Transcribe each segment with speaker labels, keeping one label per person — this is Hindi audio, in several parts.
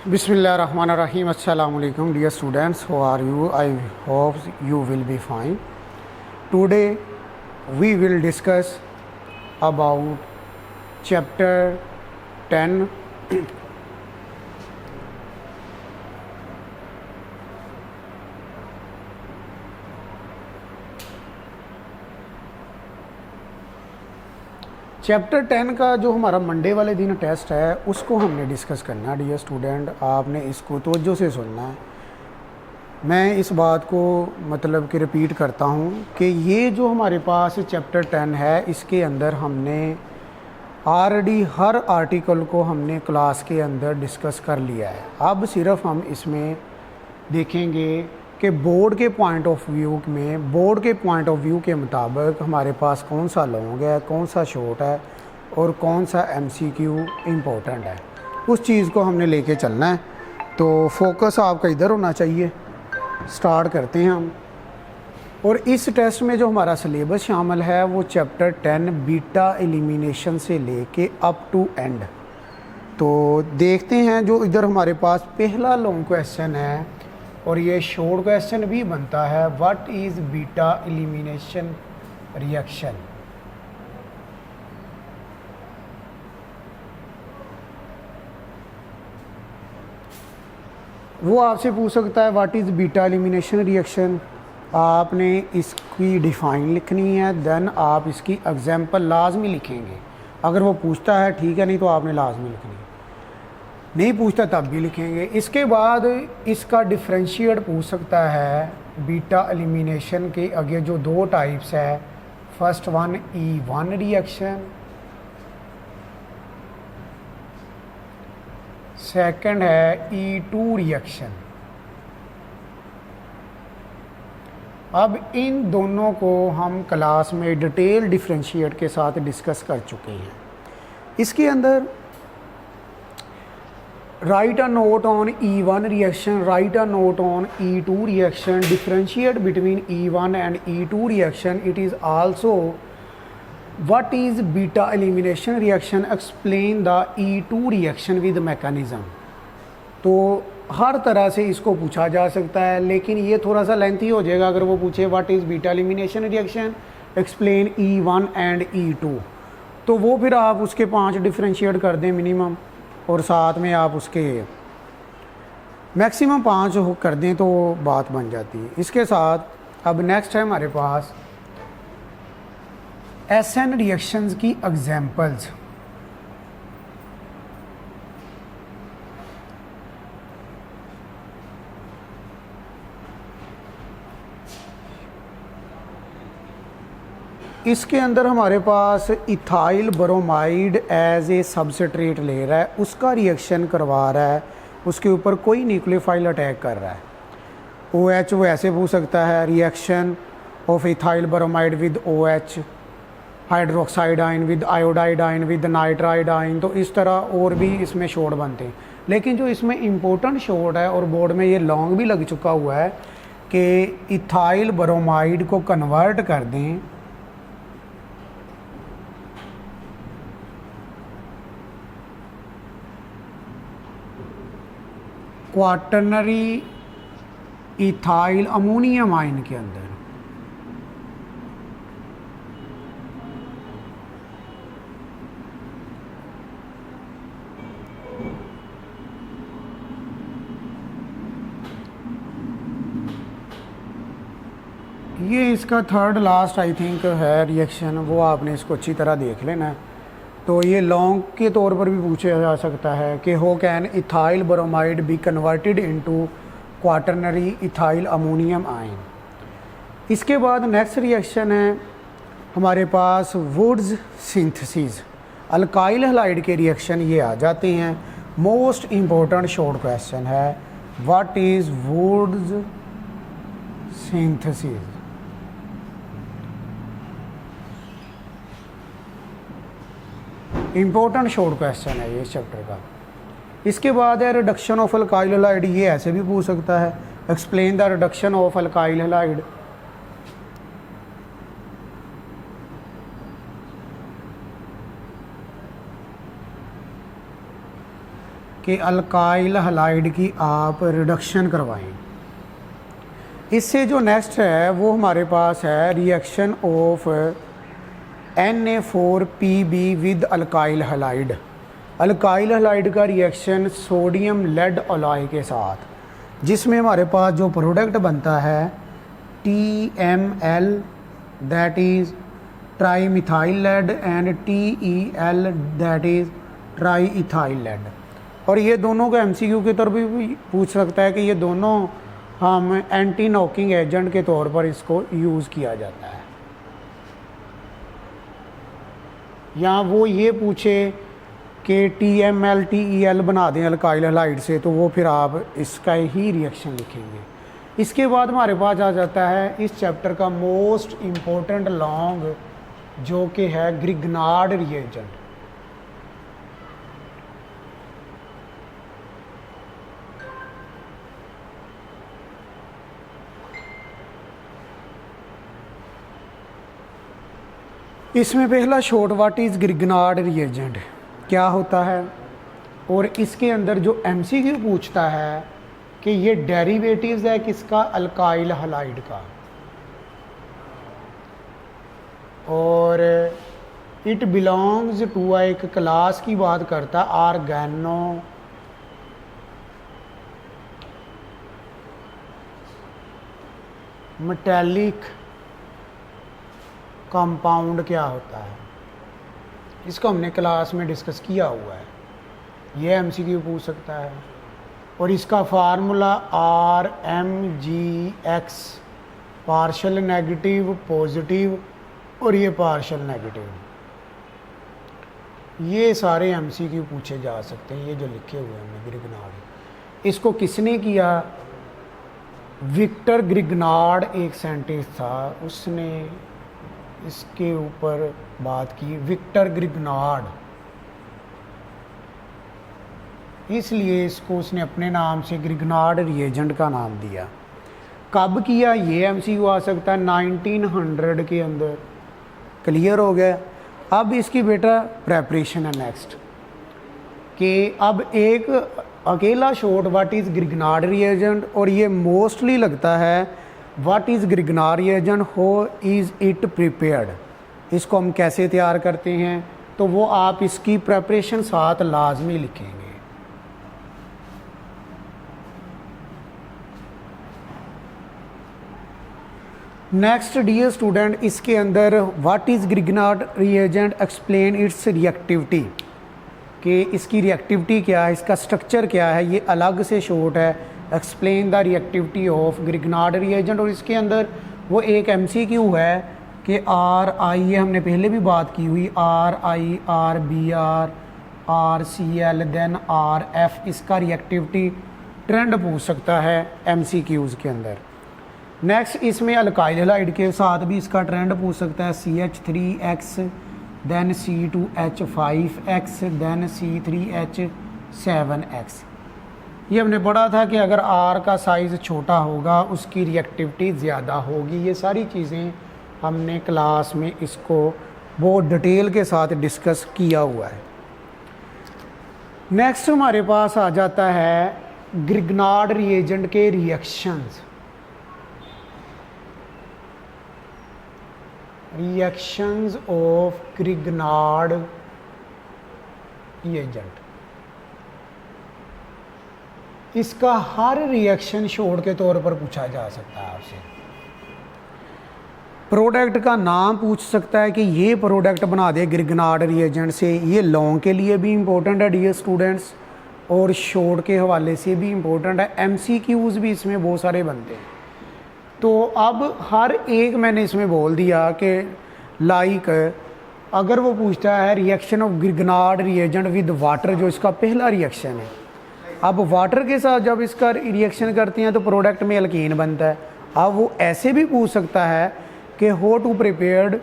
Speaker 1: Bismillahirrahmanirrahim. Assalamu alaikum, dear students. How are you? I hope you will be fine. Today we will discuss about chapter 10. Chapter 10 का जो हमारा मंडे वाले दिन टेस्ट है उसको हमने डिस्कस करना है। डियर स्टूडेंट, आपने इसको तवज्जो से सुनना है। मैं इस बात को मतलब कि रिपीट करता हूँ कि ये जो हमारे पास चैप्टर 10 है इसके अंदर हमने ऑलरेडी हर आर्टिकल को हमने क्लास के अंदर डिस्कस कर लिया है। अब सिर्फ हम इसमें देखेंगे कि बोर्ड के पॉइंट ऑफ व्यू के मुताबिक हमारे पास कौन सा लॉन्ग है, कौन सा शॉर्ट है और कौन सा एमसीक्यू इम्पोर्टेंट है, उस चीज़ को हमने लेके चलना है। तो फोकस आपका इधर होना चाहिए। स्टार्ट करते हैं हम। और इस टेस्ट में जो हमारा सिलेबस शामिल है वो चैप्टर 10 बीटा एलिमिनेशन से लेके अप टू एंड। तो देखते हैं जो इधर हमारे पास पहला लॉन्ग क्वेश्चन है और ये शॉर्ट क्वेश्चन भी बनता है, what is beta elimination reaction. वो आपसे पूछ सकता है what is beta elimination reaction. आपने इसकी डिफ़ाइन लिखनी है, देन आप इसकी एग्जांपल लाजमी लिखेंगे। अगर वो पूछता है ठीक है, नहीं तो आपने लाजमी लिखनी है, नहीं पूछता तब भी लिखेंगे। इसके बाद इसका डिफरेंशिएट पूछ सकता है बीटा एलिमिनेशन के आगे जो दो टाइप्स है। First one E1 reaction, second है E2 रिएक्शन। अब इन दोनों को हम क्लास में डिटेल डिफरेंशिएट के साथ डिस्कस कर चुके हैं। इसके अंदर write a note on E1 reaction, write a note on E2 reaction, differentiate between E1 and E2 reaction. It is also what is beta elimination reaction, explain the E2 reaction with mechanism। तो हर तरह से इसको पूछा जा सकता है, लेकिन ये थोड़ा सा लेंथी हो जाएगा अगर वो पूछे what is beta elimination reaction, explain E1 and E2। तो वो फिर आप उसके 5 डिफरेंशिएट कर दें मिनिमम, और साथ में आप उसके मैक्सिमम 5 कर दें तो बात बन जाती है। इसके साथ अब नेक्स्ट है हमारे पास SN रिएक्शंस की एग्जांपल्स। इसके अंदर हमारे पास ethyl bromide as a substrate ले रहा है, उसका रिएक्शन करवा रहा है, उसके ऊपर कोई न्यूक्लियोफाइल अटैक कर रहा है। OH वो ऐसे पूछ सकता है reaction of ethyl bromide with OH, hydroxide ion with iodide ion with nitride ion. तो इस तरह और भी इसमें शॉर्ट बनते हैं, लेकिन जो इसमें इम्पोर्टेंट शॉर्ट है और बोर्ड में ये लॉन्ग भी लग चुका हुआ है कि इथाइल ब्रोमाइड को कन्वर्ट कर दें क्वाटर्नरी इथाइल अमोनियम आयन के अंदर। ये इसका थर्ड लास्ट आई थिंक है रिएक्शन, वो आपने इसको अच्छी तरह देख लेना है। तो ये लॉन्ग के तौर पर भी पूछा जा सकता है कि हो can ethyl bromide be converted into quaternary ethyl ammonium ion. इसके बाद नेक्स्ट रिएक्शन है हमारे पास वुड्स सिंथेसिस। अल्काइल हैलाइड के रिएक्शन ये आ जाते हैं। मोस्ट इम्पोर्टेंट शॉर्ट क्वेश्चन है what is Wurtz synthesis. Important short question है ये इस चैप्टर का। इसके बाद है रिडक्शन ऑफ अल्काइल हैलाइड, ये ऐसे भी पूछ सकता है explain the reduction of alkyl halide. कि अल्काइल हलाइड की आप रिडक्शन करवाएं। इससे जो नेक्स्ट है वो हमारे पास है reaction of Na4Pb with alkyl halide. Alkyl halide का रिएक्शन सोडियम लेड अलॉय के साथ, जिसमें हमारे पास जो प्रोडक्ट बनता है TMl that is trimethyl lead and TEL that is triethyl lead. और ये दोनों का MCQ के तौर पर भी पूछ सकता है कि ये दोनों हम एंटी नॉकिंग एजेंट के तौर पर इसको यूज़ किया जाता है। या वो ये पूछे कि TMl TEL बना दें अल्काइल हलाइड से, तो वो फिर आप इसका ही रिएक्शन लिखेंगे। इसके बाद हमारे पास आ जाता है इस चैप्टर का मोस्ट इम्पोर्टेंट लॉन्ग, जो कि है ग्रिग्नार्ड रिएजेंट। इसमें पहला short what is Grignard reagent क्या होता है, और इसके अंदर जो MCQ पूछता है कि ये डेरिवेटिव्स है किसका, अल्काइल हलाइड का, और इट बिलोंग्स टू एक क्लास की बात करता है आर्गेनो मेटेलिक कंपाउंड क्या होता है, इसको हमने क्लास में डिस्कस किया हुआ है, ये MCQ पूछ सकता है। और इसका formula RMGX, partial negative positive और ये पार्शल नेगेटिव, ये सारे MCQ पूछे जा सकते हैं। ये जो लिखे हुए हैं ग्रिग्नार्ड, इसको किसने किया, विक्टर ग्रिग्नार्ड एक साइंटिस्ट था, उसने इसके ऊपर बात की, विक्टर ग्रिग्नार्ड, इसलिए इसको उसने अपने नाम से ग्रिग्नार्ड रिएजेंट का नाम दिया। कब किया, ये MCQ आ सकता है 1900 के अंदर। क्लियर हो गया। अब इसकी बेटा प्रेपरेशन है नेक्स्ट, कि अब एक अकेला short what is Grignard reagent, और ये मोस्टली लगता है what is Grignard reagent, how is it prepared, इसको हम कैसे तैयार करते हैं, तो वो आप इसकी प्रेपरेशन साथ लाजमी लिखेंगे। नेक्स्ट डियर स्टूडेंट, इसके अंदर what is Grignard reagent, explain it's reactivity, कि इसकी रिएक्टिविटी क्या है, इसका स्ट्रक्चर क्या है, ये अलग से शॉर्ट है, explain the reactivity of Grignard reagent. और इसके अंदर वो एक MCQ है कि RI, ये हमने पहले भी बात की हुई, RI RBr RCl then RF, इसका रिएक्टिविटी ट्रेंड पूछ सकता है MCQs के अंदर। नेक्स्ट इसमें अल्काइल हलाइड के साथ भी इसका ट्रेंड पूछ सकता है, CH3X then C2H5X then C3H7X। ये हमने पढ़ा था कि अगर R का साइज़ छोटा होगा उसकी रिएक्टिविटी ज़्यादा होगी। ये सारी चीज़ें हमने क्लास में इसको बहुत डिटेल के साथ डिस्कस किया हुआ है। नेक्स्ट हमारे पास आ जाता है ग्रिग्नार्ड रिएजेंट के reactions. Reactions of Grignard reagent, इसका हर रिएक्शन शॉर्ट के तौर पर पूछा जा सकता है आपसे। प्रोडक्ट का नाम पूछ सकता है कि ये प्रोडक्ट बना दे ग्रिग्नार्ड रिएजेंट से। ये लॉन्ग के लिए भी इम्पोर्टेंट है डियर स्टूडेंट्स, और शॉर्ट के हवाले से भी इम्पोर्टेंट है। MCQs भी इसमें बहुत सारे बनते हैं। तो अब हर एक मैंने इसमें बोल दिया कि लाइक अगर वो पूछता है reaction of Grignard reagent with water, जो इसका पहला रिएक्शन है, अब वाटर के साथ जब इसका रिएक्शन करते हैं तो प्रोडक्ट में अल्कीन बनता है। अब वो ऐसे भी पूछ सकता है कि how to prepared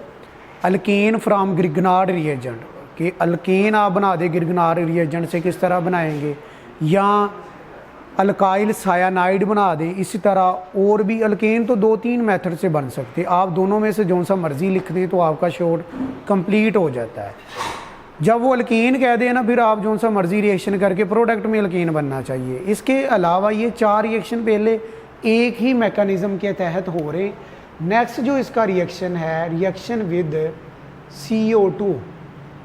Speaker 1: alkene from Grignard reagent, कि अल्कीन आप बना दे ग्रिग्नार्ड रिएजेंट से, किस तरह बनाएंगे, या अल्काइल सायानाइड बना दें। इसी तरह और भी अल्केन तो 2-3 मेथड से बन सकते हैं, आप दोनों में से जो सा मर्ज़ी लिख दें तो आपका शॉर्ट कंप्लीट हो जाता है। जब वो अल्कीन कह दे ना, फिर आप जो सा मर्ज़ी रिएक्शन करके प्रोडक्ट में अल्कीन बनना चाहिए। इसके अलावा ये 4 रिएक्शन पहले एक ही मैकेनिज़्म के तहत हो रहे। नेक्स्ट जो इसका रिएक्शन है, reaction with CO2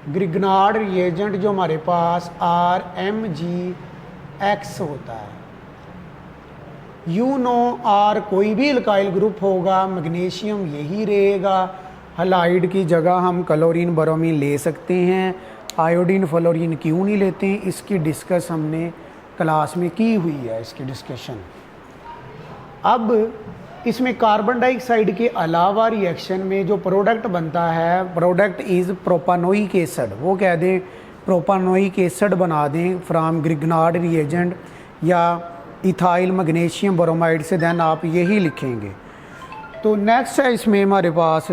Speaker 1: Grignard reagent जो हमारे पास RMgX होता है। R कोई भी अल्काइल ग्रुप होगा, मैग्नीशियम यही रहेगा। हलाइड की जगह हम क्लोरीन ब्रोमीन ले सकते हैं, आयोडीन फ्लोरीन क्यों नहीं लेते हैं, इसकी डिस्कस हमने क्लास में की हुई है, इसकी डिस्कशन। अब इसमें कार्बन डाइऑक्साइड के अलावा रिएक्शन में जो प्रोडक्ट बनता है, प्रोडक्ट इज़ प्रोपानोइक एसिड। वो कह दें प्रोपानोइक एसिड बना दें फ्राम ग्रिग्नार्ड रिएजेंट या इथाइल मैग्नीशियम ब्रोमाइड से, देन आप यही लिखेंगे। तो नेक्स्ट है इसमें हमारे पास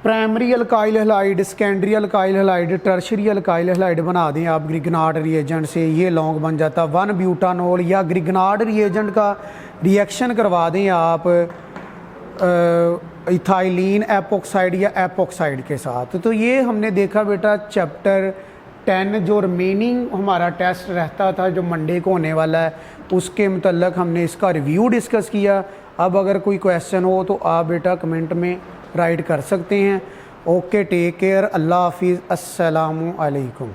Speaker 1: primary alkyl halide, secondary alkyl halide, tertiary alkyl halide बना दें आप ग्रिग्नार्ड रिएजेंट से, ये लॉन्ग बन जाता 1 ब्यूटानॉल। या ग्रिग्नार्ड रिएजेंट का रिएक्शन करवा दें आप इथाइलिन एपोक्साइड या एपोक्साइड के साथ। तो ये हमने देखा बेटा चैप्टर 10 जो रिमेनिंग हमारा टेस्ट रहता था जो मंडे को होने वाला है, उसके मतलब हमने इसका रिव्यू डिस्कस किया। अब अगर कोई क्वेश्चन हो तो आप बेटा कमेंट में राइट कर सकते हैं। ओके, टेक केयर, अल्लाह हाफिज़, अस्सलामु अलैकुम।